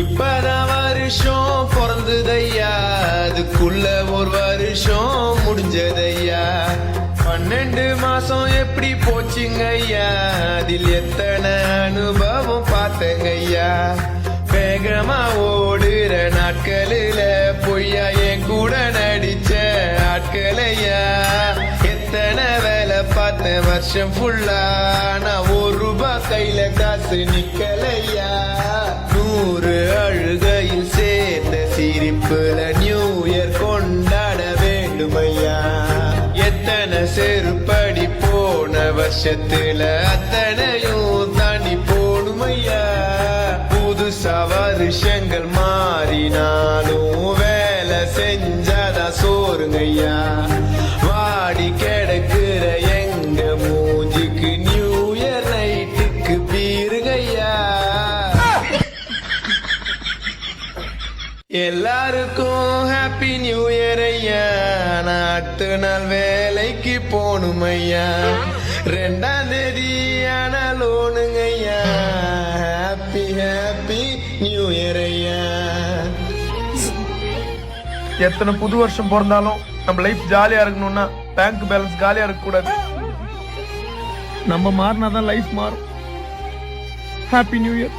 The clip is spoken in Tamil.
இப்பதான் வருஷம் பிறந்ததையா, அதுக்குள்ள ஒரு வருஷம் முடிஞ்சதையா. 12 மாசம் எப்படி போச்சுங்க ஐயா, அதில் எத்தனை அனுபவம் பார்த்தங்க ஐயா. வேகமா ஓடுற நாட்களில பொய்யா என் கூட நடிச்ச ஆட்களையா. எத்தனை வேலை பார்த்த வருஷம் ஃபுல்லா, நான் ₹1 கையில காசு நிக்கலையா. 100 அழுகையில் சேர்ந்த சிரிப்புல நியூ இயர் கொண்டாட வேண்டுமையா. எத்தனை செருப்படி போன வருஷத்துல அத்தனையும் தாண்டி போடுமையா. புதுசா வருஷங்கள் மாறினாலும் வேலை செஞ்சாதான் சோறுங்கய்யா. வாடி கிடக்குற எங்க மூஞ்சிக்கு நியூ இயர் நைட்டுக்கு பீருங்கய்யா. எல்லாருக்கும் ஹாப்பி நியூ இயர் ஐயா. நான் அடுத்த நாள் வேலைக்கு போகணும் ஐயா. 2ஆம் தேதி ஆனா லோனுங்க ஐயா. ஹாப்பி ஹாப்பி நியூ இயர் ஐயா. எத்தனை புது வருஷம் பிறந்தாலும் நம்ம லைஃப் ஜாலியா இருக்கணும்னா பேங்க் பேலன்ஸ் காலியா இருக்க கூடாது. நம்ம மாறினாதான் லைஃப் மாறும். Happy new year.